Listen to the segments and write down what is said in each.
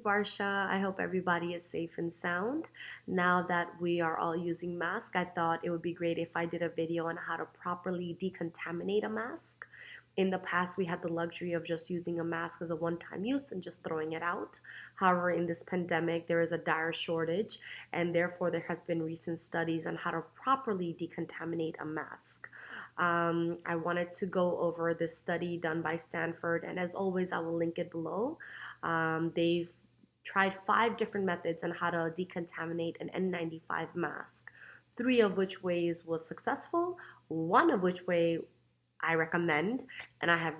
Barsha. I hope everybody is safe and sound. Now that we are all using masks, I thought it would be great if I did a video on how to properly decontaminate a mask. In the past, we had the luxury of just using a mask as a one-time use and just throwing it out. However, in this pandemic, there is a dire shortage, and therefore there has been recent studies on how to properly decontaminate a mask. I wanted to go over this study done by Stanford, and as always, I will link it below. They've tried 5 different methods on how to decontaminate an N95 mask, 3 of which ways was successful, 1 of which way I recommend, and I have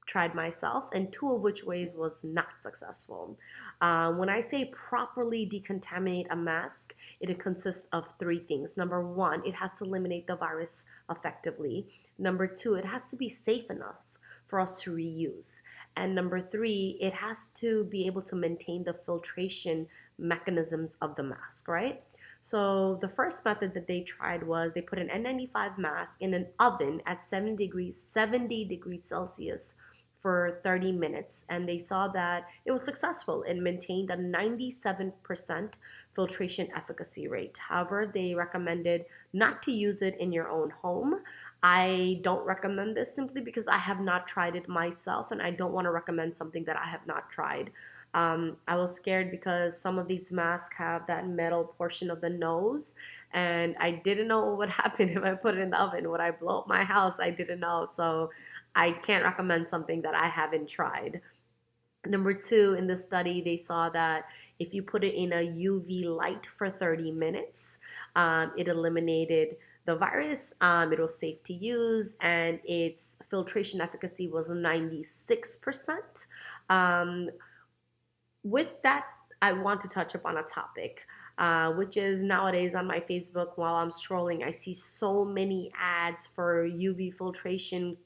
tried myself, and 2 of which ways was not successful. When I say properly decontaminate a mask, it consists of 3 things. Number 1, it has to eliminate the virus effectively. Number 2, it has to be safe enough for us to reuse. And number 3, it has to be able to maintain the filtration mechanisms of the mask, right? So the first method that they tried was they put an N95 mask in an oven at 70 degrees Celsius for 30 minutes, and they saw that it was successful and maintained a 97% filtration efficacy rate. However, they recommended not to use it in your own home. I don't recommend this simply because I have not tried it myself, and I don't want to recommend something that I have not tried. I was scared because some of these masks have that metal portion of the nose, and I didn't know what would happen if I put it in the oven. Would I blow up my house? I didn't know. So I can't recommend something that I haven't tried. Number 2, in the study, they saw that if you put it in a UV light for 30 minutes, it eliminated the virus. It was safe to use, and its filtration efficacy was 96%. With that, I want to touch upon a topic, which is nowadays on my Facebook while I'm scrolling, I see so many ads for UV filtration,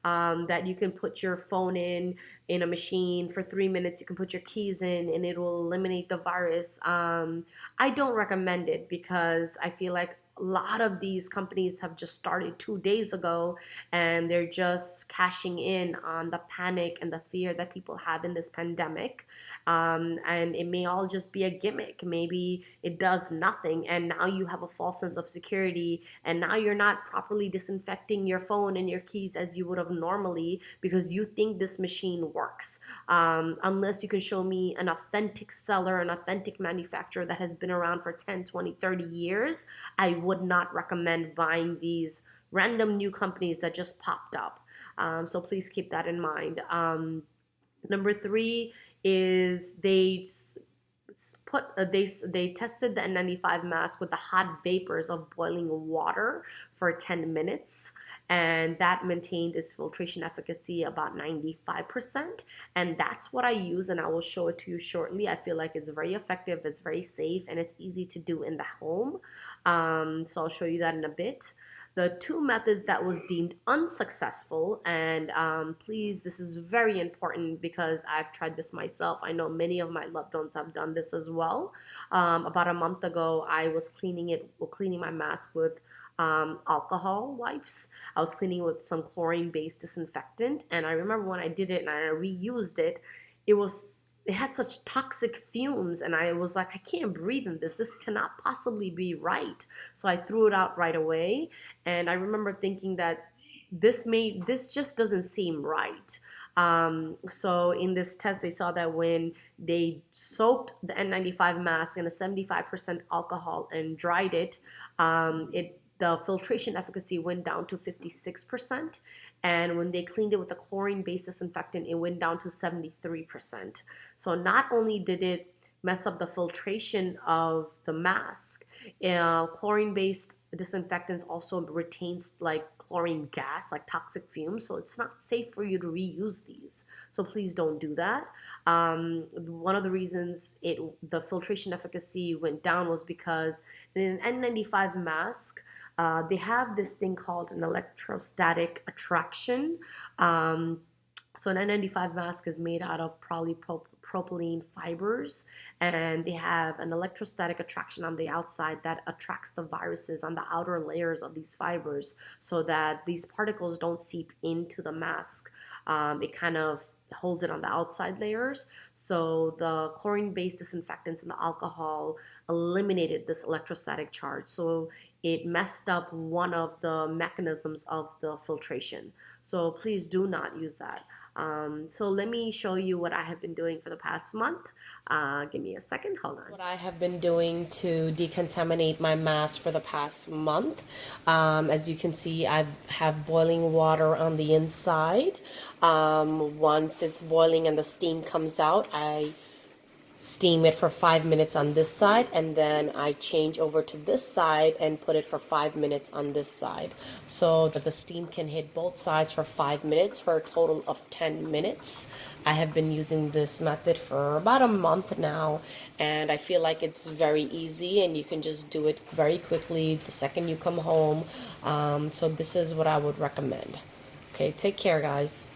that you can put your phone in a machine for 3 minutes. You can put your keys in and it will eliminate the virus. I don't recommend it because I feel like a lot of these companies have just started 2 days ago, and they're just cashing in on the panic and the fear that people have in this pandemic. And it may all just be a gimmick. Maybe it does nothing, and now you have a false sense of security, and now you're not properly disinfecting your phone and your keys as you would have normally because you think this machine works. Unless you can show me an authentic seller, an authentic manufacturer that has been around for 10, 20, 30 years, I would not recommend buying these random new companies that just popped up. So please keep that in mind. Number 3 is they tested the N95 mask with the hot vapors of boiling water for 10 minutes, and that maintained its filtration efficacy about 95%. And that's what I use, and I will show it to you shortly. I feel like it's very effective, it's very safe, and it's easy to do in the home. So I'll show you that in a bit. The 2 methods that was deemed unsuccessful, and please, this is very important because I've tried this myself. I know many of my loved ones have done this as well. About a month ago, I was cleaning my mask with alcohol wipes. I was cleaning with some chlorine-based disinfectant, and I remember when I did it and I reused it, it had such toxic fumes, and I was like, I can't breathe in this. This cannot possibly be right. So I threw it out right away. And I remember thinking that this just doesn't seem right. So in this test, they saw that when they soaked the N95 mask in a 75% alcohol and dried it, the filtration efficacy went down to 56%. And when they cleaned it with a chlorine-based disinfectant, it went down to 73%. So not only did it mess up the filtration of the mask, chlorine-based disinfectants also retains like chlorine gas, like toxic fumes, so it's not safe for you to reuse these. So please don't do that. One of the reasons the filtration efficacy went down was because in an N95 mask, they have this thing called an electrostatic attraction. So an N95 mask is made out of polypropylene fibers, and they have an electrostatic attraction on the outside that attracts the viruses on the outer layers of these fibers so that these particles don't seep into the mask. It kind of holds it on the outside layers. So the chlorine-based disinfectants and the alcohol eliminated this electrostatic charge. So it messed up one of the mechanisms of the filtration. So please do not use that. So let me show you what I have been doing for the past month. Give me a second, hold on. What I have been doing to decontaminate my mask for the past month. As you can see, I have boiling water on the inside. Once it's boiling and the steam comes out, I steam it for 5 minutes on this side, and then I change over to this side and put it for 5 minutes on this side so that the steam can hit both sides for 5 minutes for a total of 10 minutes. I have been using this method for about a month now, and I feel like it's very easy and you can just do it very quickly the second you come home. So this is what I would recommend. Okay, take care, guys.